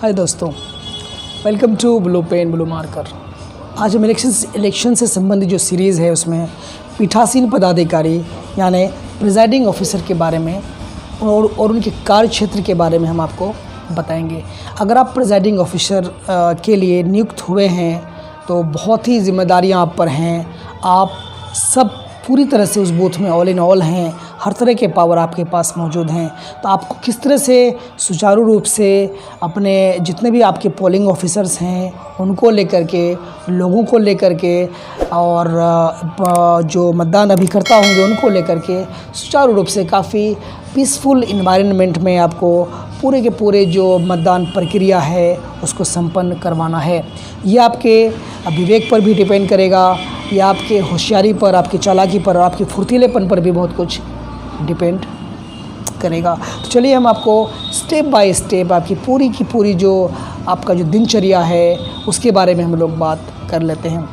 हाय दोस्तों, welcome to blue pen blue marker. आज हम इलेक्शन से संबंधित जो सीरीज़ है उसमें पीठासीन पदाधिकारी यानी प्रिजाइडिंग ऑफिसर के बारे में और उनके कार्य क्षेत्र के बारे में हम आपको बताएंगे। अगर आप प्रिजाइडिंग ऑफिसर के लिए नियुक्त हुए हैं तो बहुत ही जिम्मेदारियां आप पर हैं। आप सब पूरी तरह से उस बूथ में ऑल इन ऑल हैं, हर तरह के पावर आपके पास मौजूद हैं। तो आपको किस तरह से सुचारू रूप से अपने जितने भी आपके पोलिंग ऑफिसर्स हैं उनको लेकर के, लोगों को लेकर के और जो मतदान अभिकर्ता होंगे उनको लेकर के सुचारू रूप से काफ़ी पीसफुल इन्वायरमेंट में आपको पूरे के पूरे जो मतदान प्रक्रिया है उसको संपन्न करवाना है। ये आपके विवेक पर भी डिपेंड करेगा, या आपके होशियारी पर, आपकी चालाकी पर, आपके फुर्तीलेपन पर भी बहुत कुछ डिपेंड करेगा। तो चलिए हम आपको स्टेप बाय स्टेप आपकी पूरी की पूरी जो आपका जो दिनचर्या है उसके बारे में हम लोग बात कर लेते हैं।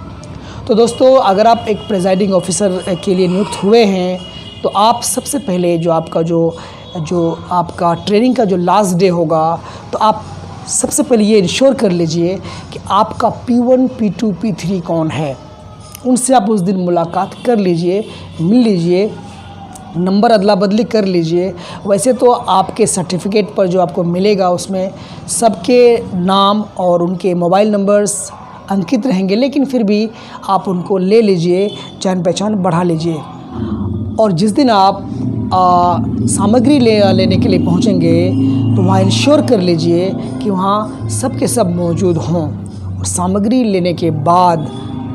तो दोस्तों, अगर आप एक प्रिजाइडिंग ऑफिसर के लिए नियुक्त हुए हैं तो आप सबसे पहले जो आपका जो आपका ट्रेनिंग का जो लास्ट डे होगा, तो आप सबसे पहले ये इंश्योर कर लीजिए कि आपका P1, P2, P3 कौन है। उनसे आप उस दिन मुलाकात कर लीजिए, मिल लीजिए, नंबर अदला बदली कर लीजिए। वैसे तो आपके सर्टिफिकेट पर जो आपको मिलेगा उसमें सबके नाम और उनके मोबाइल नंबर्स अंकित रहेंगे, लेकिन फिर भी आप उनको ले लीजिए, जान पहचान बढ़ा लीजिए। और जिस दिन आप सामग्री लेने के लिए पहुंचेंगे तो वहाँ इंश्योर कर लीजिए कि वहाँ सब के सब मौजूद हों। और सामग्री लेने के बाद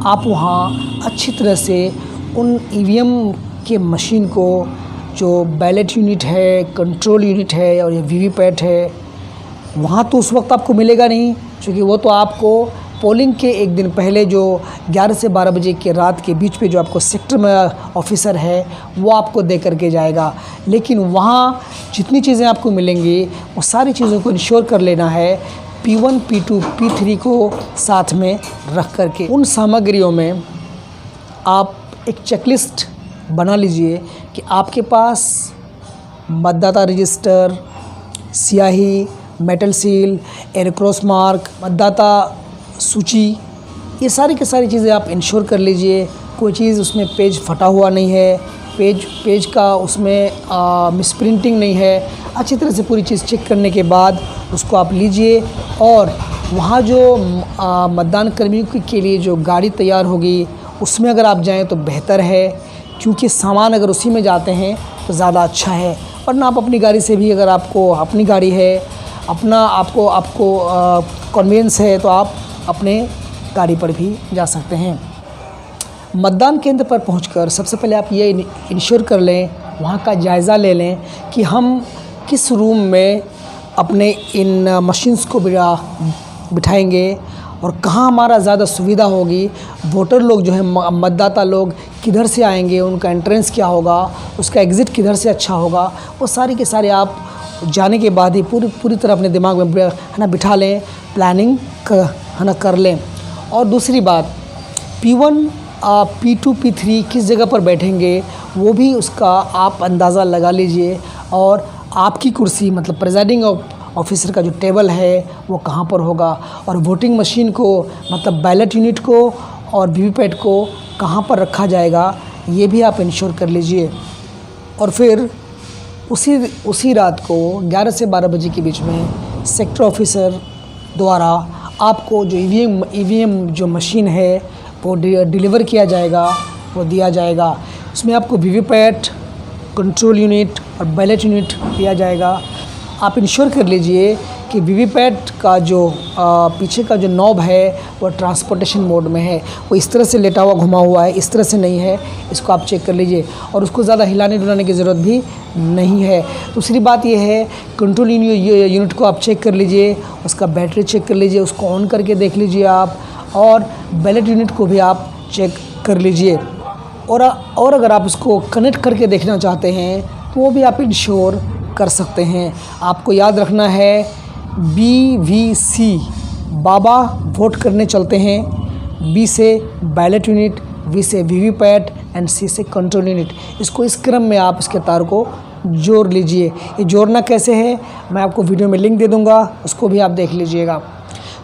आप वहाँ अच्छी तरह से उन ईवीएम के मशीन को, जो बैलेट यूनिट है, कंट्रोल यूनिट है और ये वीवीपैट है, वहाँ तो उस वक्त आपको मिलेगा नहीं, क्योंकि वो तो आपको पोलिंग के एक दिन पहले जो 11 से 12 बजे के रात के बीच पे जो आपको सेक्टर में ऑफिसर है वो आपको दे करके जाएगा। लेकिन वहाँ जितनी चीज़ें आपको मिलेंगी वो सारी चीज़ों को इंश्योर कर लेना है, P1, P2, P3 को साथ में रख करके। उन सामग्रियों में आप एक चेकलिस्ट बना लीजिए कि आपके पास मतदाता रजिस्टर, स्याही, मेटल सील, एयरक्रॉस मार्क, मतदाता सूची, ये सारी की सारी चीज़ें आप इंश्योर कर लीजिए। कोई चीज़ उसमें पेज फटा हुआ नहीं है, पेज का उसमें मिसप्रिंटिंग नहीं है। अच्छी तरह से पूरी चीज़ चेक करने के बाद उसको आप लीजिए। और वहाँ जो मतदान कर्मियों के लिए जो गाड़ी तैयार होगी उसमें अगर आप जाएं तो बेहतर है, क्योंकि सामान अगर उसी में जाते हैं तो ज़्यादा अच्छा है। वरना आप अपनी गाड़ी से भी, अगर आपको अपनी गाड़ी है, अपना आपको कन्वीनियंस है, तो आप अपने गाड़ी पर भी जा सकते हैं। मतदान केंद्र पर पहुंचकर सबसे पहले आप ये इंश्योर कर लें, वहाँ का जायज़ा ले लें कि हम किस रूम में अपने इन मशीन्स को बिठाएंगे और कहाँ हमारा ज़्यादा सुविधा होगी। वोटर लोग जो है, मतदाता लोग किधर से आएंगे, उनका एंट्रेंस क्या होगा, उसका एग्ज़िट किधर से अच्छा होगा, वो सारी के सारे आप जाने के बाद ही पूरी तरह अपने दिमाग में है ना बिठा लें, प्लानिंग है ना कर लें। और दूसरी बात, P1, P2, P3 किस जगह पर बैठेंगे वो भी उसका आप अंदाज़ा लगा लीजिए। और आपकी कुर्सी, मतलब प्रिजाइडिंग ऑफिसर का जो टेबल है वो कहाँ पर होगा, और वोटिंग मशीन को, मतलब बैलेट यूनिट को और वीवीपैट को कहाँ पर रखा जाएगा, ये भी आप इंश्योर कर लीजिए। और फिर उसी रात को 11 से 12 बजे के बीच में सेक्टर ऑफिसर द्वारा आपको जो ईवीएम जो मशीन है वो डिलीवर किया जाएगा, वो दिया जाएगा। उसमें आपको वीवीपैट, कंट्रोल यूनिट और बैलेट यूनिट दिया जाएगा। आप इंश्योर कर लीजिए कि वीवीपैट का जो पीछे का जो नॉब है वो ट्रांसपोर्टेशन मोड में है, वो इस तरह से लेटा हुआ घुमा हुआ है, इस तरह से नहीं है, इसको आप चेक कर लीजिए। और उसको ज़्यादा हिलाने डुलाने की ज़रूरत भी नहीं है। दूसरी बात ये है, कंट्रोल यूनिट को आप चेक कर लीजिए, उसका बैटरी चेक कर लीजिए, उसको ऑन करके देख लीजिए आप। और बैलेट यूनिट को भी आप चेक कर लीजिए। और अगर आप उसको कनेक्ट करके देखना चाहते हैं तो वो भी आप इंश्योर कर सकते हैं। आपको याद रखना है, BVC, बाबा वोट करने चलते हैं, B से बैलेट यूनिट, V से वीवीपैट एंड C से कंट्रोल यूनिट। इसको इस क्रम में आप इसके तार को जोड़ लीजिए। ये जोड़ना कैसे है मैं आपको वीडियो में लिंक दे दूँगा, उसको भी आप देख लीजिएगा।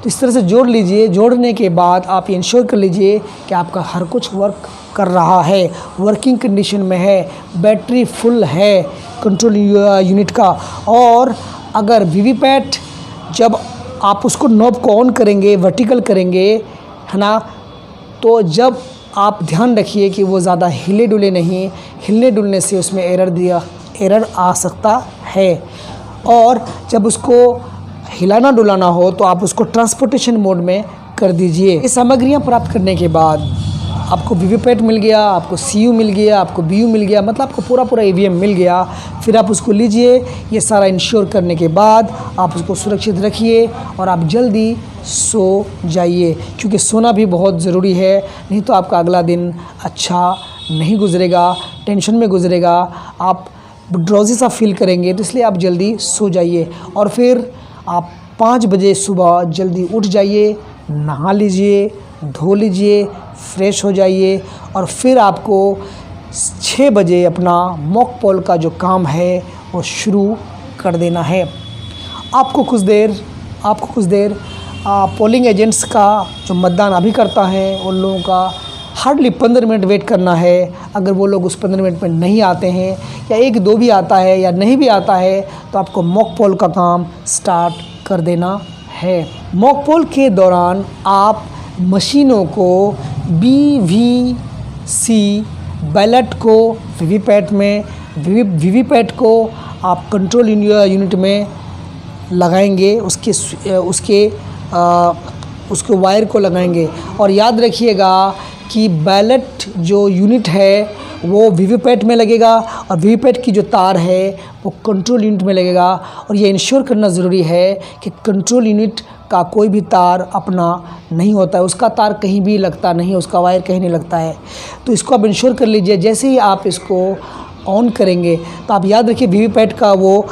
तो इस तरह से जोड़ लीजिए। जोड़ने के बाद आप इंश्योर कर लीजिए कि आपका हर कुछ वर्क कर रहा है, वर्किंग कंडीशन में है, बैटरी फुल है कंट्रोल यूनिट का। और अगर वीवीपैट जब आप उसको नॉब को ऑन करेंगे, वर्टिकल करेंगे, है ना, तो जब आप ध्यान रखिए कि वो ज़्यादा हिले डुले नहीं, हिलने डुलने से उसमें एरर आ सकता है। और जब उसको हिलाना डुलाना हो तो आप उसको ट्रांसपोर्टेशन मोड में कर दीजिए। ये सामग्रियाँ प्राप्त करने के बाद आपको वीवीपैट मिल गया, आपको सीयू मिल गया, आपको बीयू मिल गया, मतलब आपको पूरा ईवीएम मिल गया। फिर आप उसको लीजिए। ये सारा इंश्योर करने के बाद आप उसको सुरक्षित रखिए और आप जल्दी सो जाइए, क्योंकि सोना भी बहुत ज़रूरी है। नहीं तो आपका अगला दिन अच्छा नहीं गुजरेगा, टेंशन में गुजरेगा, आप ड्रॉजी सा फील करेंगे। तो इसलिए आप जल्दी सो जाइए और फिर आप 5 बजे सुबह जल्दी उठ जाइए, नहा लीजिए, धो लीजिए, फ्रेश हो जाइए और फिर आपको 6 बजे अपना मॉक पोल का जो काम है वो शुरू कर देना है। आपको कुछ देर पोलिंग एजेंट्स का जो मतदान अभी करता है उन लोगों का हार्डली 15 मिनट वेट करना है। अगर वो लोग उस 15 मिनट में नहीं आते हैं या 1-2 भी आता है या नहीं भी आता है तो आपको मॉक पोल का काम स्टार्ट कर देना है। मॉक पोल के दौरान आप मशीनों को BVC बैलेट को वीवीपैट को आप कंट्रोल यूनिट में लगाएंगे, उसके वायर को लगाएंगे। और याद रखिएगा कि बैलेट जो यूनिट है वो वीवीपैट में लगेगा और वीवीपैट की जो तार है वो कंट्रोल यूनिट में लगेगा। और ये इंश्योर करना ज़रूरी है कि कंट्रोल यूनिट का कोई भी तार अपना नहीं होता है, उसका तार कहीं भी लगता नहीं, उसका वायर कहीं नहीं लगता है। तो इसको आप इंश्योर कर लीजिए। जैसे ही आप इसको ऑन करेंगे तो आप याद रखिए वीवीपैट का वो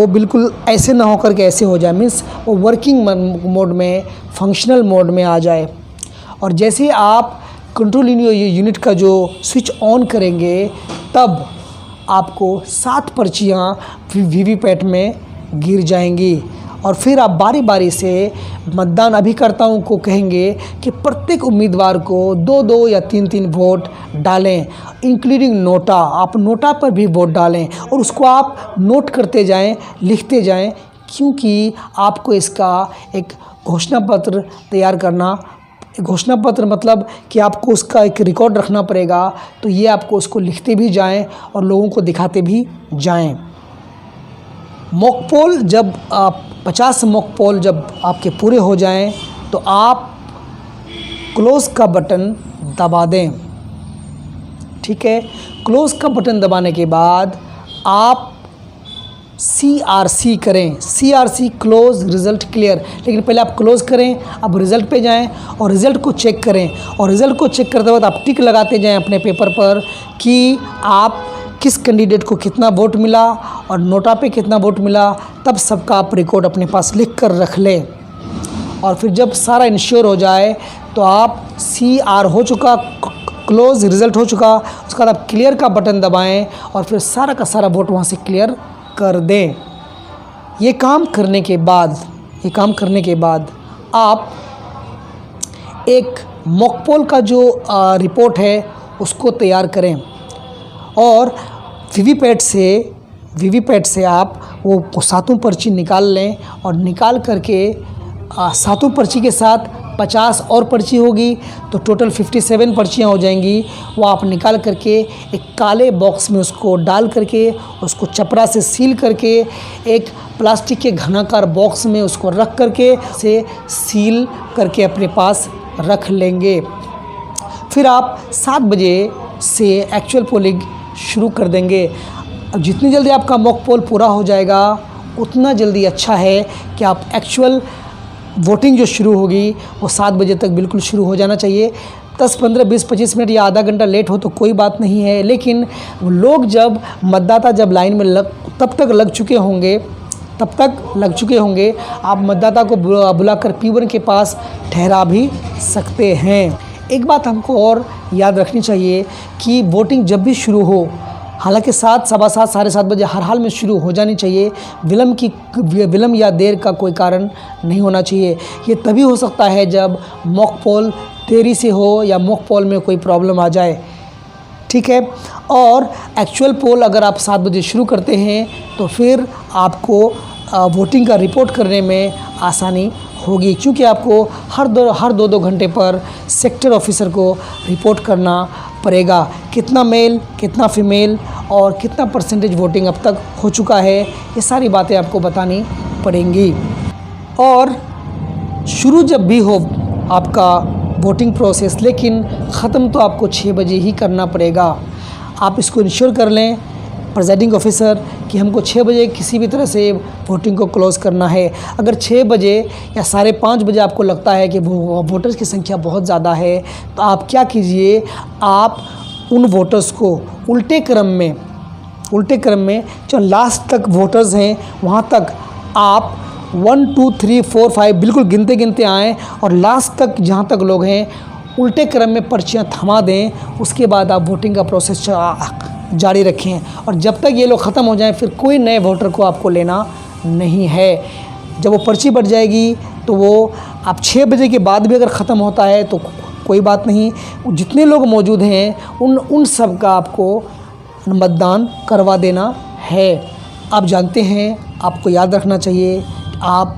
बिल्कुल ऐसे ना होकर के ऐसे हो जाए, मीन्स वो वर्किंग मोड में, फंक्शनल मोड में आ जाए। और जैसे ही आप कंट्रोल यूनिट का जो स्विच ऑन करेंगे तब आपको 7 पर्चियाँ वीवीपैट में गिर जाएंगी। और फिर आप बारी बारी से मतदान अभिकर्ताओं को कहेंगे कि प्रत्येक उम्मीदवार को 2-2 या 3-3 वोट डालें, इंक्लूडिंग नोटा। आप नोटा पर भी वोट डालें और उसको आप नोट करते जाएं, लिखते जाएं, क्योंकि आपको इसका एक घोषणा पत्र तैयार करना। घोषणा पत्र मतलब कि आपको उसका एक रिकॉर्ड रखना पड़ेगा। तो ये आपको उसको लिखते भी जाएं और लोगों को दिखाते भी जाएं। मॉक पोल जब 50 मॉक पोल जब आपके पूरे हो जाएं तो आप क्लोज़ का बटन दबा दें। ठीक है, क्लोज़ का बटन दबाने के बाद आप CRC करें। CRC close result clear. लेकिन पहले आप क्लोज़ करें, अब रिज़ल्ट पे जाएं और रिज़ल्ट को चेक करें। और रिज़ल्ट को चेक करते वक्त आप टिक लगाते जाएं अपने पेपर पर कि आप किस कैंडिडेट को कितना वोट मिला और नोटा पे कितना वोट मिला। तब सबका आप रिकॉर्ड अपने पास लिख कर रख लें। और फिर जब सारा इंश्योर हो जाए तो आप CR हो चुका, क्लोज़ रिज़ल्ट हो चुका, उसके बाद आप क्लियर का बटन दबाएं और फिर सारा का सारा वोट वहाँ से क्लियर कर दें। ये काम करने के बाद आप एक मॉक पोल का जो रिपोर्ट है उसको तैयार करें और वीवीपैट से आप वो 7 पर्ची निकाल लें और निकाल करके 7 पर्ची के साथ 50 और पर्ची होगी तो टोटल 57 पर्चियाँ हो जाएंगी। वो आप निकाल करके एक काले बॉक्स में उसको डाल करके उसको चपरा से सील करके एक प्लास्टिक के घनाकार बॉक्स में उसको रख करके से सील करके अपने पास रख लेंगे। फिर आप 7 बजे से एक्चुअल पोलिंग शुरू कर देंगे। अब जितनी जल्दी आपका मॉक पोल पूरा हो जाएगा उतना जल्दी अच्छा है कि आप एक्चुअल वोटिंग जो शुरू होगी वो 7 बजे तक बिल्कुल शुरू हो जाना चाहिए। 10, 15, 20, 25 मिनट या आधा घंटा लेट हो तो कोई बात नहीं है, लेकिन लोग जब मतदाता जब लाइन में तब तक लग चुके होंगे आप मतदाता को बुलाकर P1 के पास ठहरा भी सकते हैं। एक बात हमको और याद रखनी चाहिए कि वोटिंग जब भी शुरू हो हालांकि 7, सवा 7, साढ़े 7 बजे हर हाल में शुरू हो जानी चाहिए। विलम्ब या देर का कोई कारण नहीं होना चाहिए। ये तभी हो सकता है जब मॉक पोल देरी से हो या मॉक पोल में कोई प्रॉब्लम आ जाए, ठीक है। और एक्चुअल पोल अगर आप 7 बजे शुरू करते हैं तो फिर आपको वोटिंग का रिपोर्ट करने में आसानी होगी, क्योंकि आपको हर दो घंटे पर सेक्टर ऑफिसर को रिपोर्ट करना पड़ेगा कितना मेल, कितना फीमेल और कितना परसेंटेज वोटिंग अब तक हो चुका है। ये सारी बातें आपको बतानी पड़ेंगी। और शुरू जब भी हो आपका वोटिंग प्रोसेस, लेकिन ख़त्म तो आपको 6 बजे ही करना पड़ेगा। आप इसको इंश्योर कर लें प्रिजाइडिंग ऑफिसर कि हमको 6 बजे किसी भी तरह से वोटिंग को क्लोज़ करना है। अगर 6 बजे या 5:30 बजे आपको लगता है कि वोटर्स की संख्या बहुत ज़्यादा है, तो आप क्या कीजिए, आप उन वोटर्स को उल्टे क्रम में जो लास्ट तक वोटर्स हैं वहाँ तक आप 1 2 3 4 5 बिल्कुल गिनते आएँ और लास्ट तक जहाँ तक लोग हैं उल्टे क्रम में पर्चियाँ थमा दें। उसके बाद आप वोटिंग का प्रोसेस जारी रखें और जब तक ये लोग ख़त्म हो जाएं फिर कोई नए वोटर को आपको लेना नहीं है। जब वो पर्ची बढ़ जाएगी तो वो आप 6 बजे के बाद भी अगर ख़त्म होता है तो कोई बात नहीं, जितने लोग मौजूद हैं उन सब का आपको मतदान करवा देना है। आप जानते हैं, आपको याद रखना चाहिए, आप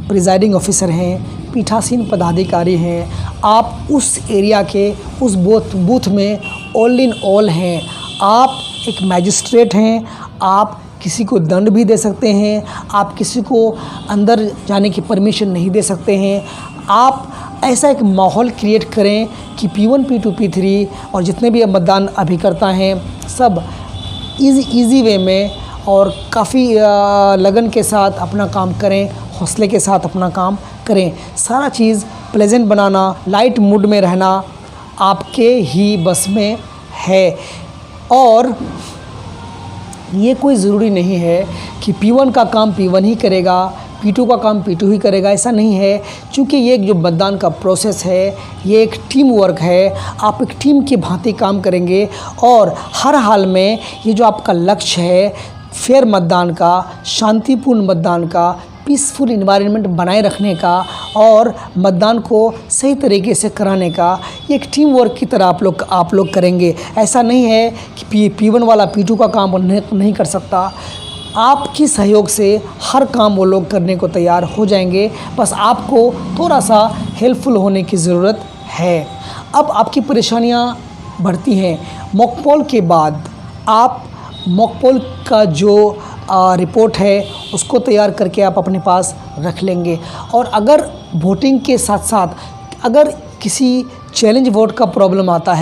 प्रिजाइडिंग ऑफिसर हैं, पीठासीन पदाधिकारी हैं, आप उस एरिया के उस बूथ में ऑल इन ऑल हैं। आप एक मैजिस्ट्रेट हैं, आप किसी को दंड भी दे सकते हैं, आप किसी को अंदर जाने की परमिशन नहीं दे सकते हैं। आप ऐसा एक माहौल क्रिएट करें कि P1, P2, P3 और जितने भी मतदान अभिकर्ता हैं सब इजी वे में और काफ़ी लगन के साथ अपना काम करें, हौसले के साथ अपना काम करें। सारा चीज़ प्लेजेंट बनाना, लाइट मूड में रहना आपके ही बस में है। और ये कोई ज़रूरी नहीं है कि P1 का काम P1 ही करेगा, P2 का काम P2 ही करेगा, ऐसा नहीं है। क्योंकि ये जो मतदान का प्रोसेस है ये एक टीम वर्क है। आप एक टीम की भांति काम करेंगे और हर हाल में ये जो आपका लक्ष्य है फेयर मतदान का, शांतिपूर्ण मतदान का, पीसफुल इन्वायरमेंट बनाए रखने का और मतदान को सही तरीके से कराने का, ये एक टीम वर्क की तरह आप लोग करेंगे। ऐसा नहीं है कि P1 वाला P2 का काम नहीं कर सकता। आपकी सहयोग से हर काम वो लोग करने को तैयार हो जाएंगे, बस आपको थोड़ा सा हेल्पफुल होने की ज़रूरत है। अब आपकी परेशानियाँ बढ़ती हैं। मॉक पोल के बाद आप मॉक पोल का जो रिपोर्ट है उसको तैयार करके आप अपने पास रख लेंगे। और अगर वोटिंग के साथ साथ अगर किसी चैलेंज वोट का प्रॉब्लम आता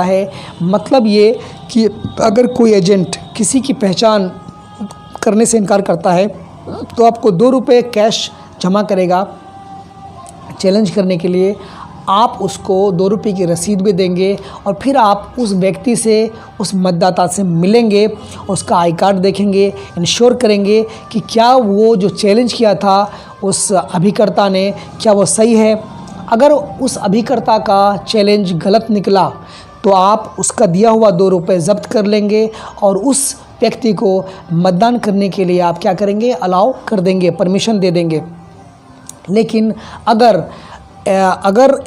है, मतलब ये कि अगर कोई एजेंट किसी की पहचान करने से इनकार करता है तो आपको 2 रुपये कैश जमा करेगा चैलेंज करने के लिए। आप उसको 2 रुपये की रसीद भी देंगे और फिर आप उस व्यक्ति से, उस मतदाता से मिलेंगे, उसका आई कार्ड देखेंगे, इंश्योर करेंगे कि क्या वो जो चैलेंज किया था उस अभिकर्ता ने, क्या वो सही है। अगर उस अभिकर्ता का चैलेंज गलत निकला तो आप उसका दिया हुआ 2 रुपये ज़ब्त कर लेंगे और उस व्यक्ति को मतदान करने के लिए आप क्या करेंगे, अलाउ कर देंगे, परमिशन दे देंगे। लेकिन अगर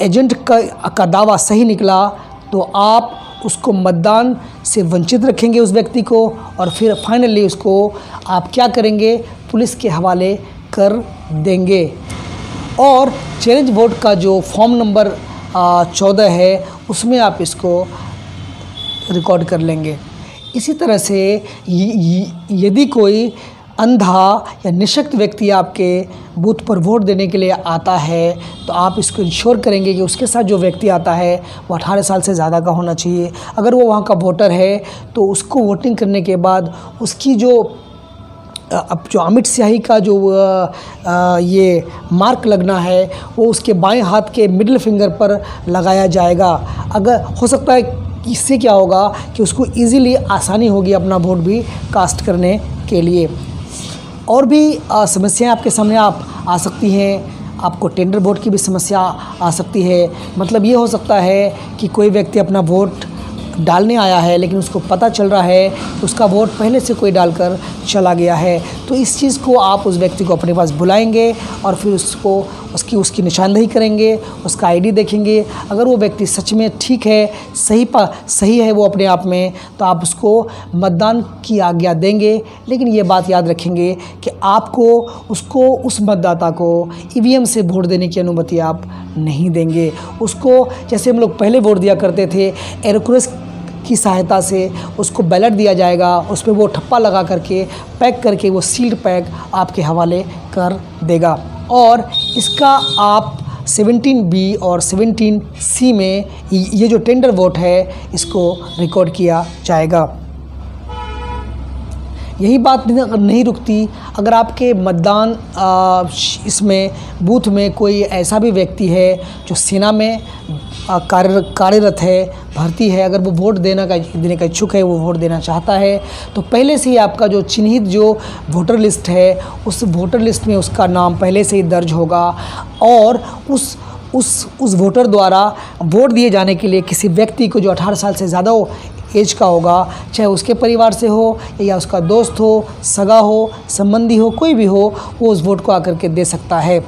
एजेंट का दावा सही निकला तो आप उसको मतदान से वंचित रखेंगे उस व्यक्ति को और फिर फाइनली उसको आप क्या करेंगे, पुलिस के हवाले कर देंगे। और चैलेंज वोट का जो फॉर्म नंबर 14 है उसमें आप इसको रिकॉर्ड कर लेंगे। इसी तरह से यदि कोई अंधा या निशक्त व्यक्ति आपके बूथ पर वोट देने के लिए आता है तो आप इसको इंश्योर करेंगे कि उसके साथ जो व्यक्ति आता है वो 18 साल से ज़्यादा का होना चाहिए। अगर वो वहाँ का वोटर है तो उसको वोटिंग करने के बाद उसकी जो अमिट स्याही का जो ये मार्क लगना है वो उसके बाएं हाथ के मिडिल फिंगर पर लगाया जाएगा। अगर हो सकता है इससे क्या होगा कि उसको इजीली आसानी होगी अपना वोट भी कास्ट करने के लिए। और भी समस्याएं आपके सामने आ सकती हैं। आपको टेंडर वोट की भी समस्या आ सकती है। मतलब ये हो सकता है कि कोई व्यक्ति अपना वोट डालने आया है लेकिन उसको पता चल रहा है कि उसका वोट पहले से कोई डालकर चला गया है, तो इस चीज़ को आप उस व्यक्ति को अपने पास बुलाएंगे और फिर उसकी निशानदेही करेंगे, उसका आईडी देखेंगे। अगर वो व्यक्ति सच में ठीक है, सही है वो अपने आप में, तो आप उसको मतदान की आज्ञा देंगे। लेकिन ये बात याद रखेंगे कि आपको उस मतदाता को ईवीएम से वोट देने की अनुमति आप नहीं देंगे। उसको, जैसे हम लोग पहले वोट दिया करते थे, एरोक्रेस की सहायता से उसको बैलेट दिया जाएगा, उस पर वो ठप्पा लगा करके पैक करके वो सील्ड पैक आपके हवाले कर देगा। और इसका आप 17B और 17C में ये जो टेंडर वोट है इसको रिकॉर्ड किया जाएगा। यही बात नहीं रुकती, अगर आपके मतदान इसमें बूथ में कोई ऐसा भी व्यक्ति है जो सेना में कार्यरत है, भर्ती है, अगर वो वोट देने का इच्छुक है, वो वोट देना चाहता है, तो पहले से ही आपका जो चिन्हित जो वोटर लिस्ट है, उस वोटर लिस्ट में उसका नाम पहले से ही दर्ज होगा और उस वोटर द्वारा वोट दिए जाने के लिए किसी व्यक्ति को जो 18 साल से ज़्यादा एज का होगा, चाहे उसके परिवार से हो या उसका दोस्त हो, सगा हो, संबंधी हो, कोई भी हो, वो उस वोट को आकर के दे सकता है।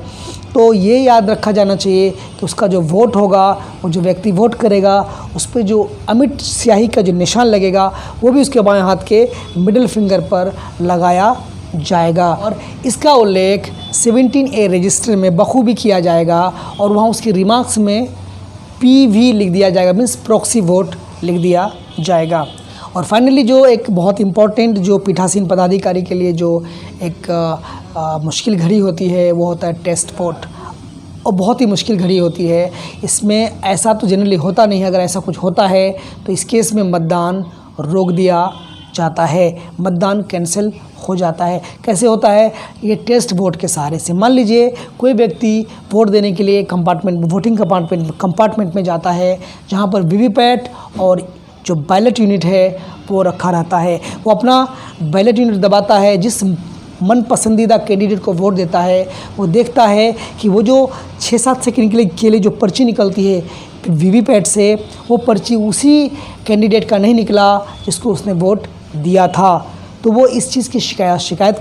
तो ये याद रखा जाना चाहिए कि उसका जो वोट होगा, वो जो व्यक्ति वोट करेगा, उस पर जो अमिट स्याही का जो निशान लगेगा वो भी उसके बाएं हाथ के मिडिल फिंगर पर लगाया जाएगा और इसका उल्लेख 17A रजिस्टर में बखूबी किया जाएगा और वहाँ उसकी रिमार्क्स में PV लिख दिया जाएगा, मीन्स प्रॉक्सी वोट लिख दिया जाएगा। और फाइनली जो एक बहुत इम्पॉर्टेंट जो पीठासीन पदाधिकारी के लिए जो एक मुश्किल घड़ी होती है वो होता है टेस्ट वोट, और बहुत ही मुश्किल घड़ी होती है। इसमें ऐसा तो जनरली होता नहीं है, अगर ऐसा कुछ होता है तो इस केस में मतदान रोक दिया जाता है, मतदान कैंसिल हो जाता है। कैसे होता है? ये टेस्ट वोट के सहारे से। मान लीजिए कोई व्यक्ति वोट देने के लिए वोटिंग कंपार्टमेंट में जाता है जहाँ पर वीवीपैट और जो बैलेट यूनिट है वो रखा रहता है। वो अपना बैलेट यूनिट दबाता है, जिस मन पसंदीदा कैंडिडेट को वोट देता है वो देखता है कि वो जो 6-7 सेकंड के लिए जो पर्ची निकलती है वीवीपैट से, वो पर्ची उसी कैंडिडेट का नहीं निकला जिसको उसने वोट दिया था। तो वो इस चीज़ की शिकायत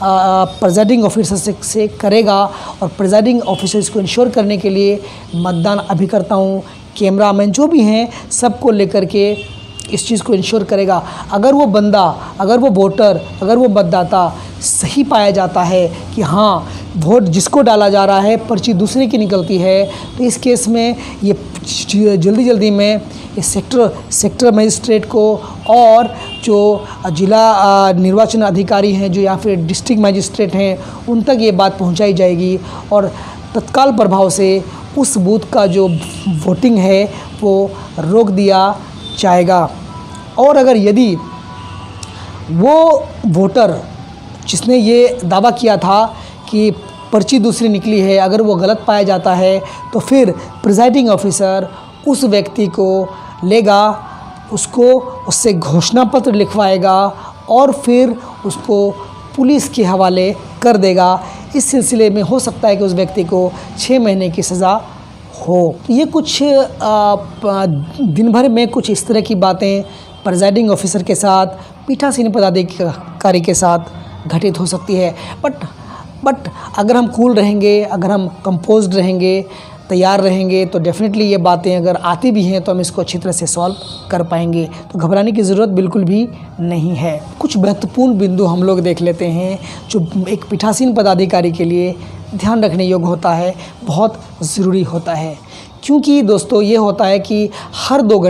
प्रिजाइडिंग ऑफिसर से करेगा और प्रिजाइडिंग ऑफिसर इसको इंश्योर करने के लिए मतदान अभिकर्ताओं, कैमरामैन जो भी हैं, सबको लेकर के इस चीज़ को इंश्योर करेगा। अगर वो बंदा, अगर वो वोटर, अगर वो मतदाता सही पाया जाता है कि हाँ वोट जिसको डाला जा रहा है पर्ची दूसरे की निकलती है, तो इस केस में ये जल्दी में इस सेक्टर मजिस्ट्रेट को और जो जिला निर्वाचन अधिकारी हैं जो या फिर डिस्ट्रिक्ट मजिस्ट्रेट हैं उन तक ये बात पहुंचाई जाएगी और तत्काल प्रभाव से उस बूथ का जो वोटिंग है वो रोक दिया जाएगा। और अगर यदि वो वोटर जिसने ये दावा किया था कि पर्ची दूसरी निकली है, अगर वो गलत पाया जाता है तो फिर प्रिजाइडिंग ऑफिसर उस व्यक्ति को लेगा, उससे घोषणा पत्र लिखवाएगा और फिर उसको पुलिस के हवाले कर देगा। इस सिलसिले में हो सकता है कि उस व्यक्ति को 6 महीने की सज़ा हो। ये कुछ दिन भर में कुछ इस तरह की बातें प्रिजाइडिंग ऑफिसर के साथ, पीठासीन पदाधिकारी के साथ घटित हो सकती है। बट अगर हम कूल रहेंगे, अगर हम कंपोज्ड रहेंगे, तैयार रहेंगे, तो डेफिनेटली ये बातें अगर आती भी हैं तो हम इसको अच्छी तरह से सॉल्व कर पाएंगे। तो घबराने की ज़रूरत बिल्कुल भी नहीं है। कुछ महत्वपूर्ण बिंदु हम लोग देख लेते हैं जो एक पीठासीन पदाधिकारी के लिए ध्यान रखने योग्य होता है, बहुत ज़रूरी होता है। क्योंकि दोस्तों ये होता है कि हर 2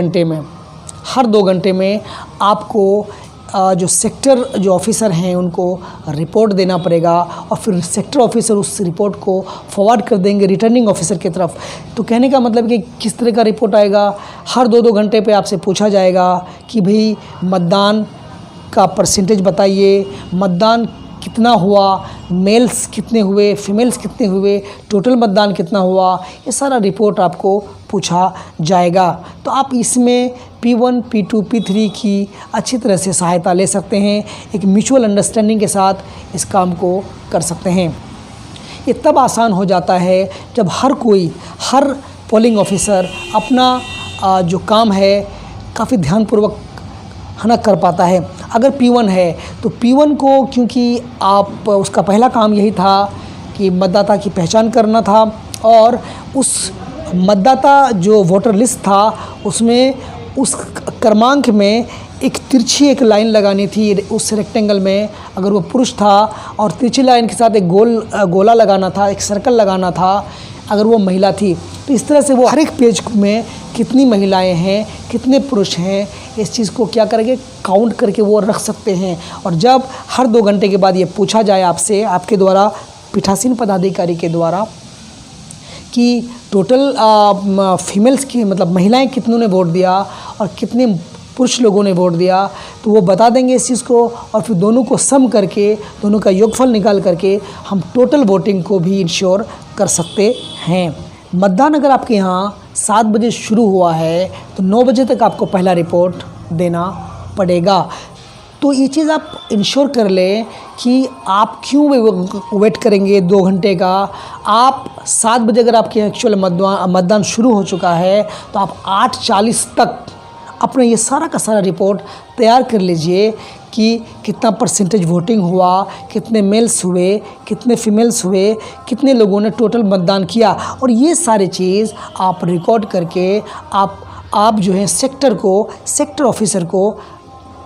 घंटे में आपको जो सेक्टर जो ऑफिसर हैं उनको रिपोर्ट देना पड़ेगा और फिर सेक्टर ऑफिसर उस रिपोर्ट को फॉरवर्ड कर देंगे रिटर्निंग ऑफिसर की तरफ। तो कहने का मतलब कि किस तरह का रिपोर्ट आएगा, हर 2-2 घंटे पे आपसे पूछा जाएगा कि भाई मतदान का परसेंटेज बताइए, मतदान कितना हुआ, मेल्स कितने हुए, फीमेल्स कितने हुए, टोटल मतदान कितना हुआ, ये सारा रिपोर्ट आपको पूछा जाएगा। तो आप इसमें P1, P2, P3 की अच्छी तरह से सहायता ले सकते हैं। एक म्यूचुअल अंडरस्टैंडिंग के साथ इस काम को कर सकते हैं। ये तब आसान हो जाता है जब हर पोलिंग ऑफिसर अपना जो काम है काफ़ी ध्यानपूर्वक है ना कर पाता है। अगर P1 है तो P1 को, क्योंकि आप उसका पहला काम यही था कि मतदाता की पहचान करना था और उस मतदाता जो वोटर लिस्ट था उसमें उस क्रमांक में एक तिरछी एक लाइन लगानी थी उस रेक्टेंगल में, अगर वो पुरुष था, और तिरछी लाइन के साथ एक गोला लगाना था, एक सर्कल लगाना था अगर वो महिला थी। तो इस तरह से वो हर एक पेज में कितनी महिलाएं हैं, कितने पुरुष हैं, इस चीज़ को क्या करेंगे, काउंट करके वो रख सकते हैं। और जब हर 2 घंटे के बाद ये पूछा जाए आपसे, आपके द्वारा पीठासीन पदाधिकारी के द्वारा, कि टोटल फीमेल्स की मतलब महिलाएं कितनों ने वोट दिया और कितने पुरुष लोगों ने वोट दिया, तो वो बता देंगे इस चीज़ को, और फिर दोनों को सम करके, दोनों का योगफल निकाल करके हम टोटल वोटिंग को भी इंश्योर कर सकते हैं। मतदान अगर आपके यहाँ 7 बजे शुरू हुआ है तो 9 बजे तक आपको पहला रिपोर्ट देना पड़ेगा। तो ये चीज़ आप इंश्योर कर लें कि आप क्यों वेट करेंगे 2 घंटे का। आप 7 बजे अगर आपके एक्चुअल मतदान शुरू हो चुका है तो आप 8:40 तक अपना ये सारा का सारा रिपोर्ट तैयार कर लीजिए कि कितना परसेंटेज वोटिंग हुआ, कितने मेल्स हुए, कितने फीमेल्स हुए, कितने लोगों ने टोटल मतदान किया, और ये सारी चीज़ आप रिकॉर्ड करके आप जो है सेक्टर ऑफिसर को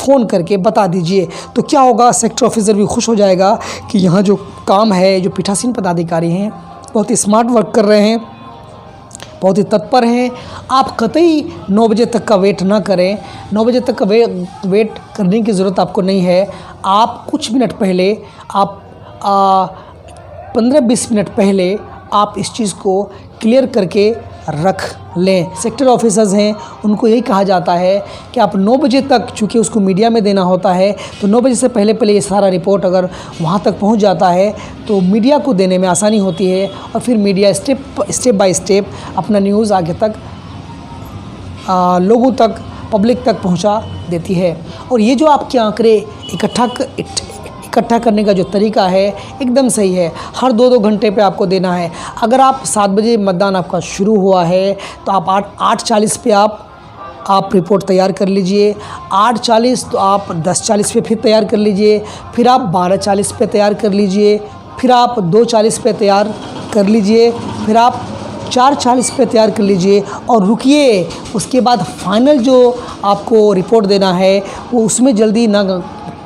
फ़ोन करके बता दीजिए। तो क्या होगा, सेक्टर ऑफिसर भी खुश हो जाएगा कि यहाँ जो काम है, जो पीठासीन पदाधिकारी हैं बहुत ही स्मार्ट वर्क कर रहे हैं, बहुत ही तत्पर हैं। आप कतई 9 बजे तक का वेट ना करें। 9 बजे तक का वेट करने की ज़रूरत आपको नहीं है। आप कुछ मिनट पहले, आप 15-20 मिनट पहले आप इस चीज़ को क्लियर करके रख लें। सेक्टर ऑफिसर्स हैं, उनको यही कहा जाता है कि आप 9 बजे तक, चूँकि उसको मीडिया में देना होता है, तो 9 बजे से पहले ये सारा रिपोर्ट अगर वहाँ तक पहुँच जाता है तो मीडिया को देने में आसानी होती है, और फिर मीडिया स्टेप बाय स्टेप अपना न्यूज़ आगे तक लोगों तक, पब्लिक तक पहुँचा देती है। और ये जो आपके आंकड़े इकट्ठा करने का जो तरीका है एकदम सही है। हर 2-2 घंटे पे आपको देना है। अगर आप 7 बजे मतदान आपका शुरू हुआ है तो आप 8:40 पे आप रिपोर्ट तैयार कर लीजिए। 8:40 तो आप 10:40 पे फिर तैयार कर लीजिए, फिर आप 12:40 पे तैयार कर लीजिए, फिर आप 2:40 पे तैयार कर लीजिए, फिर आप 4:40 पे तैयार कर लीजिए, और रुकिए। उसके बाद फाइनल जो आपको रिपोर्ट देना है वो उसमें जल्दी ना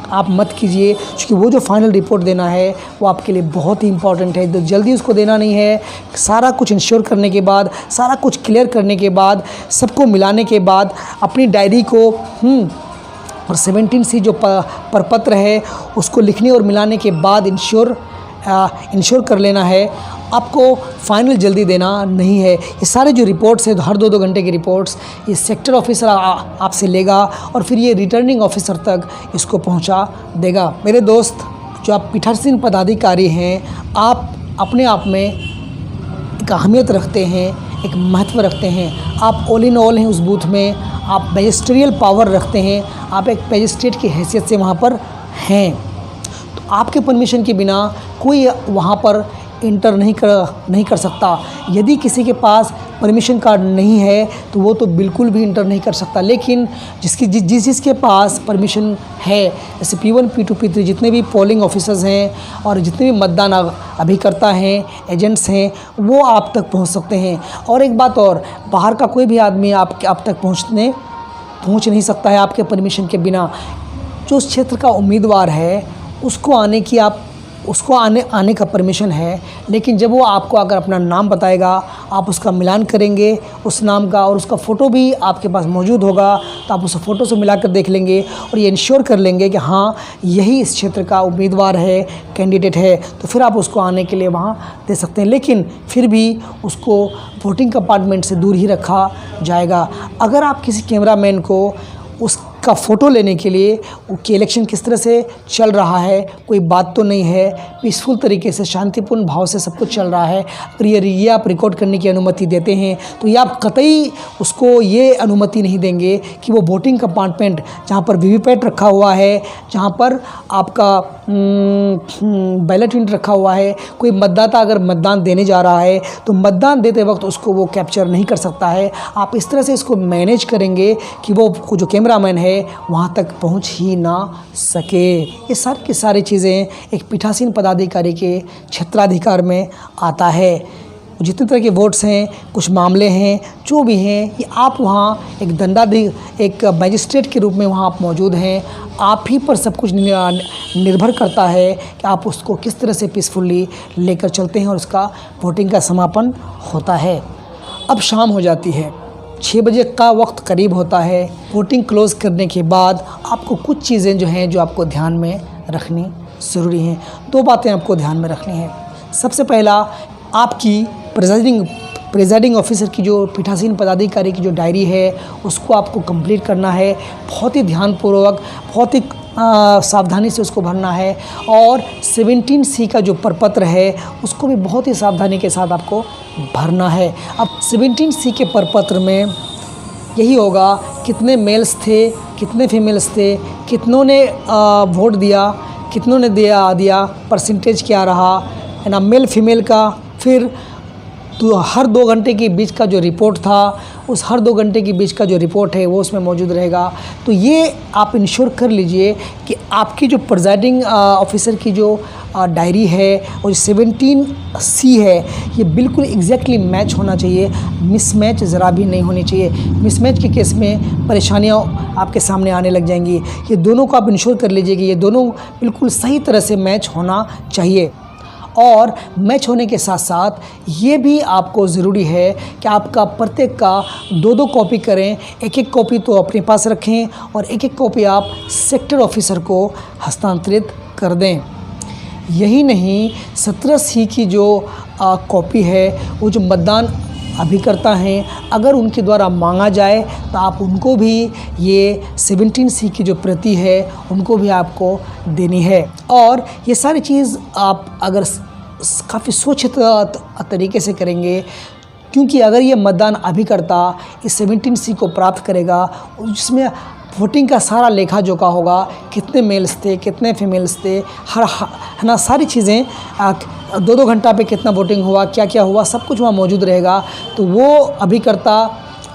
आप मत कीजिए, क्योंकि वो जो फाइनल रिपोर्ट देना है वो आपके लिए बहुत ही इंपॉर्टेंट है। तो जल्दी उसको देना नहीं है। सारा कुछ इंश्योर करने के बाद, सारा कुछ क्लियर करने के बाद, सबको मिलाने के बाद अपनी डायरी को और 17C जो प्रपत्र है उसको लिखने और मिलाने के बाद इंश्योर कर लेना है। आपको फाइनल जल्दी देना नहीं है। ये सारे जो रिपोर्ट्स हैं, हर 2-2 घंटे की रिपोर्ट्स, ये सेक्टर ऑफिसर आपसे लेगा और फिर ये रिटर्निंग ऑफिसर तक इसको पहुंचा देगा। मेरे दोस्त, जो आप पीठासीन पदाधिकारी हैं, आप अपने आप में एक अहमियत रखते हैं, एक महत्व रखते हैं। आप ऑल इन ऑल हैं उस बूथ में। आप मैजिस्ट्रियल पावर रखते हैं, आप एक मैजिस्ट्रेट की हैसियत से वहाँ पर हैं। तो आपके परमिशन के बिना कोई वहाँ पर इंटर नहीं कर सकता। यदि किसी के पास परमिशन कार्ड नहीं है तो वो तो बिल्कुल भी इंटर नहीं कर सकता। लेकिन जिसके पास परमिशन है, जैसे P1, P2, P3 जितने भी पोलिंग ऑफिसर्स हैं और जितने भी मतदान अभिकर्ता हैं, एजेंट्स हैं, वो आप तक पहुंच सकते हैं। और एक बात और, बाहर का कोई भी आदमी आप तक पहुंच नहीं सकता है आपके परमिशन के बिना। जो उस क्षेत्र का उम्मीदवार है उसको आने का परमिशन है, लेकिन जब वो आपको अगर अपना नाम बताएगा, आप उसका मिलान करेंगे उस नाम का, और उसका फ़ोटो भी आपके पास मौजूद होगा, तो आप उस फ़ोटो से मिलाकर देख लेंगे और ये इंश्योर कर लेंगे कि हाँ यही इस क्षेत्र का उम्मीदवार है, कैंडिडेट है, तो फिर आप उसको आने के लिए वहाँ दे सकते हैं। लेकिन फिर भी उसको वोटिंग कंपार्टमेंट से दूर ही रखा जाएगा। अगर आप किसी कैमरामैन को उसका फ़ोटो लेने के लिए कि इलेक्शन किस तरह से चल रहा है, कोई बात तो नहीं है, पीसफुल तरीके से, शांतिपूर्ण भाव से सब कुछ चल रहा है, अगर ये आप रिकॉर्ड करने की अनुमति देते हैं तो ये आप कतई उसको ये अनुमति नहीं देंगे कि वो वोटिंग कंपार्टमेंट जहाँ पर वीवीपैट रखा हुआ है, जहाँ पर आपका बैलेट यूनिट रखा हुआ है। कोई मतदाता अगर मतदान देने जा रहा है तो मतदान देते वक्त उसको वो कैप्चर नहीं कर सकता है। आप इस तरह से इसको मैनेज करेंगे कि वो जो कैमरामैन है वहाँ तक पहुँच ही ना सके। ये सारी की सारी चीज़ें एक पीठासीन पदाधिकारी के क्षेत्राधिकार में आता है। जितने तरह के वोट्स हैं, कुछ मामले हैं, जो भी हैं, ये आप वहाँ एक मजिस्ट्रेट के रूप में वहाँ आप मौजूद हैं। आप ही पर सब कुछ निर्भर करता है कि आप उसको किस तरह से पीसफुली लेकर चलते हैं और उसका वोटिंग का समापन होता है। अब शाम हो जाती है, 6 बजे का वक्त करीब होता है। वोटिंग क्लोज़ करने के बाद आपको कुछ चीज़ें जो हैं जो आपको ध्यान में रखनी ज़रूरी हैं। 2 बातें आपको ध्यान में रखनी है। सबसे पहला, आपकी प्रिजाइडिंग ऑफिसर की जो पीठासीन पदाधिकारी की जो डायरी है उसको आपको कंप्लीट करना है। बहुत ही ध्यानपूर्वक, बहुत ही सावधानी से उसको भरना है। और 17C का जो प्रपत्र है उसको भी बहुत ही सावधानी के साथ आपको भरना है। अब 17C के प्रपत्र में यही होगा कितने मेल्स थे, कितने फीमेल्स थे, कितनों ने वोट दिया, कितनों ने दिया, परसेंटेज क्या रहा है ना, मेल फीमेल का। फिर तो हर 2 घंटे के बीच का जो रिपोर्ट था, उस हर 2 घंटे के बीच का जो रिपोर्ट है वो उसमें मौजूद रहेगा। तो ये आप इंश्योर कर लीजिए कि आपकी जो प्रिजाइडिंग ऑफिसर की जो डायरी है और 17C है ये बिल्कुल एग्जैक्टली मैच होना चाहिए। मिसमैच ज़रा भी नहीं होनी चाहिए। मिसमैच के केस में परेशानियाँ आपके सामने आने लग जाएंगी। ये दोनों को आप इंश्योर कर लीजिए कि ये दोनों बिल्कुल सही तरह से मैच होना चाहिए। और मैच होने के साथ साथ ये भी आपको ज़रूरी है कि आपका प्रत्येक का 2-2 कॉपी करें। एक कॉपी तो अपने पास रखें और एक कॉपी आप सेक्टर ऑफिसर को हस्तांतरित कर दें। यही नहीं, 17C की जो कॉपी है वो जो मतदान अभिकर्ता हैं अगर उनके द्वारा मांगा जाए तो आप उनको भी ये 17C की जो प्रति है उनको भी आपको देनी है। और ये सारी चीज़ आप अगर काफ़ी सोच तरीके से करेंगे, क्योंकि अगर ये मतदान अभिकर्ता इस 17C को प्राप्त करेगा जिसमें वोटिंग का सारा लेखा जोखा होगा, कितने मेल्स थे, कितने फीमेल्स थे, है ना, सारी चीज़ें 2-2 घंटा पे कितना वोटिंग हुआ, क्या क्या हुआ, सब कुछ वहाँ मौजूद रहेगा। तो वो अभिकर्ता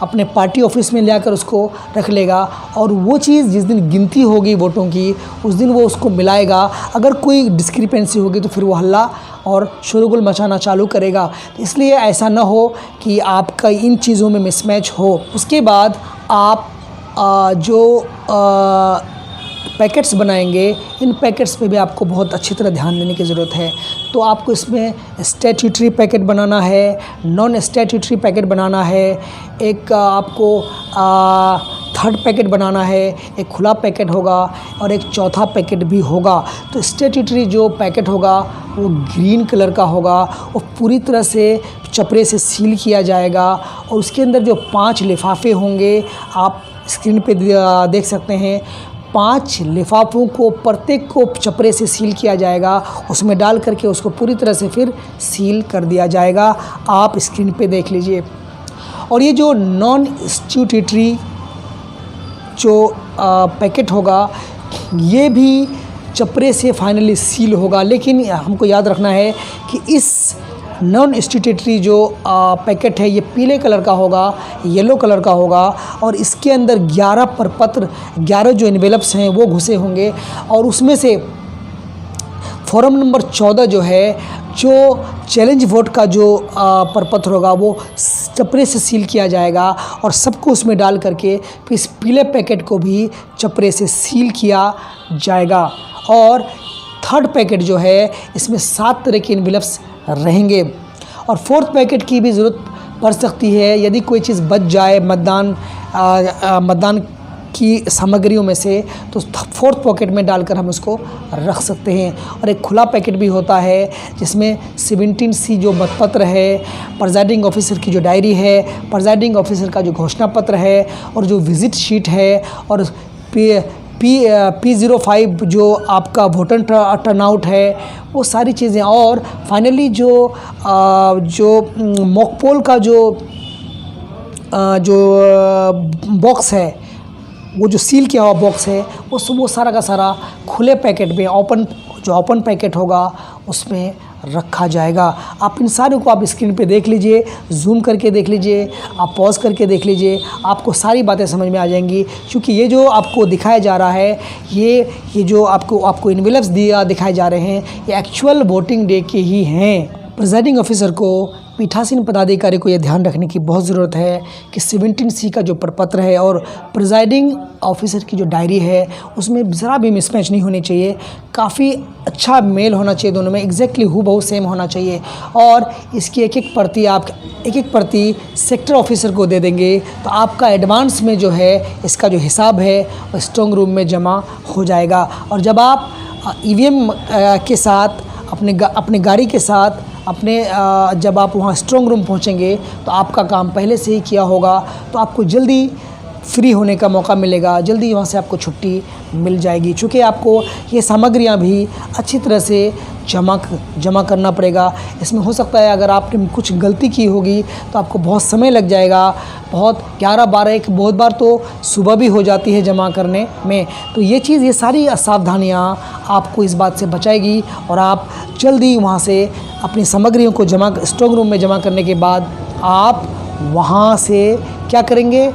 अपने पार्टी ऑफिस में ले आकर उसको रख लेगा और वो चीज़ जिस दिन गिनती होगी वोटों की उस दिन वो उसको मिलाएगा। अगर कोई डिस्क्रिपेंसी होगी तो फिर वो हल्ला और शोरगुल मचाना चालू करेगा। तो इसलिए ऐसा ना हो कि आपका इन चीज़ों में मिसमैच हो। उसके बाद आप जो पैकेट्स बनाएंगे, इन पैकेट्स पे भी आपको बहुत अच्छी तरह ध्यान देने की ज़रूरत है। तो आपको इसमें स्टैट्यूटरी पैकेट बनाना है, नॉन स्टैट्यूटरी पैकेट बनाना है, एक आपको थर्ड पैकेट बनाना है, एक खुला पैकेट होगा और एक चौथा पैकेट भी होगा। तो स्टैट्यूटरी जो पैकेट होगा वो ग्रीन कलर का होगा और पूरी तरह से चपड़े से सील किया जाएगा और उसके अंदर जो 5 लिफाफे होंगे आप स्क्रीन पे देख सकते हैं। 5 लिफाफों को प्रत्येक को चपड़े से सील किया जाएगा, उसमें डाल करके उसको पूरी तरह से फिर सील कर दिया जाएगा। आप स्क्रीन पे देख लीजिए। और ये जो नॉन स्टैट्यूटरी जो पैकेट होगा ये भी चपड़े से फाइनली सील होगा, लेकिन हमको याद रखना है कि इस नॉन स्टैट्यूटरी जो पैकेट है ये पीले कलर का होगा, येलो कलर का होगा और इसके अंदर 11 प्रपत्र, 11 जो एनवेलप्स हैं वो घुसे होंगे और उसमें से फॉर्म नंबर 14 जो है, जो चैलेंज वोट का जो प्रपत्र होगा वो चपड़े से सील किया जाएगा और सबको उसमें डाल करके फिर इस पीले पैकेट को भी चपड़े से सील किया जाएगा। और थर्ड पैकेट जो है इसमें 7 तरह के एनवेलप्स रहेंगे और फोर्थ पैकेट की भी ज़रूरत पड़ सकती है यदि कोई चीज़ बच जाए मतदान की सामग्रियों में से, तो फोर्थ पॉकेट में डालकर हम उसको रख सकते हैं। और एक खुला पैकेट भी होता है जिसमें 17C जो मतपत्र है, प्रिजाइडिंग ऑफिसर की जो डायरी है, प्रिजाइडिंग ऑफिसर का जो घोषणा पत्र है और जो विजिट शीट है और P05 जो आपका वोटर टर्नआउट है, वो सारी चीज़ें। और फाइनली जो मॉक पोल का जो बॉक्स है वो जो सील किया हुआ बॉक्स है वो सारा का सारा खुले पैकेट में ओपन पैकेट होगा उसमें रखा जाएगा। आप इन सारों को आप स्क्रीन पे देख लीजिए, जूम करके देख लीजिए, आप पॉज करके देख लीजिए, आपको सारी बातें समझ में आ जाएंगी। क्योंकि ये जो आपको दिखाया जा रहा है, ये जो आपको इन्वेलप्स दिखाए जा रहे हैं, ये एक्चुअल वोटिंग डे के ही हैं। प्रिजाइडिंग ऑफिसर को, पीठासीन पदाधिकारी को यह ध्यान रखने की बहुत ज़रूरत है कि 17C का जो प्रपत्र है और प्रिजाइडिंग ऑफिसर की जो डायरी है उसमें ज़रा भी मिसमैच नहीं होनी चाहिए। काफ़ी अच्छा मेल होना चाहिए दोनों में, एग्जैक्टली हूबहू सेम होना चाहिए। और इसकी एक एक प्रति सेक्टर ऑफिसर को दे देंगे तो आपका एडवांस में जो है इसका जो हिसाब है वो स्ट्रॉन्ग रूम में जमा हो जाएगा। और जब आप EVM के साथ अपने गाड़ी के साथ जब आप वहाँ स्ट्रॉन्ग रूम पहुँचेंगे तो आपका काम पहले से ही किया होगा, तो आपको जल्दी फ्री होने का मौका मिलेगा, जल्दी वहाँ से आपको छुट्टी मिल जाएगी। चूँकि आपको ये सामग्रियाँ भी अच्छी तरह से जमा करना पड़ेगा। इसमें हो सकता है अगर आपने कुछ गलती की होगी तो आपको बहुत समय लग जाएगा, बहुत 11-12 बहुत बार तो सुबह भी हो जाती है जमा करने में। तो ये सारी सावधानियाँ आपको इस बात से बचाएगी और आप जल्दी वहाँ से अपनी सामग्रियों को स्ट्रॉन्ग रूम में जमा करने के बाद आप वहाँ से क्या करेंगे,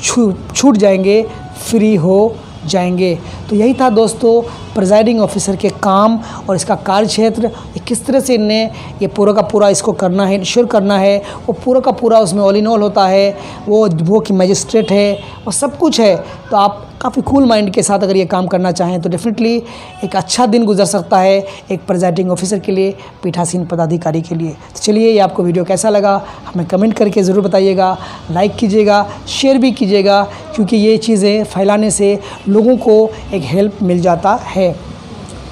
छूट जाएंगे, फ्री हो जाएंगे। तो यही था दोस्तों प्रिजाइडिंग ऑफिसर के काम और इसका कार्यक्षेत्र, किस तरह से इन्हें ये पूरा का पूरा इसको करना है, इंश्योर करना है। वो पूरा का पूरा उसमें ऑल इन ऑल होता है, वो कि मैजिस्ट्रेट है, वो सब कुछ है। तो आप काफ़ी कूल माइंड के साथ अगर ये काम करना चाहें तो डेफिनेटली एक अच्छा दिन गुजर सकता है एक प्रिजाइडिंग ऑफिसर के लिए, पीठासीन पदाधिकारी के लिए। तो चलिए, ये आपको वीडियो कैसा लगा हमें कमेंट करके ज़रूर बताइएगा, लाइक कीजिएगा, शेयर भी कीजिएगा, क्योंकि ये चीज़ें फैलाने से लोगों को एक हेल्प मिल जाता है।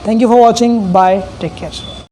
Thank you for watching, bye, take care.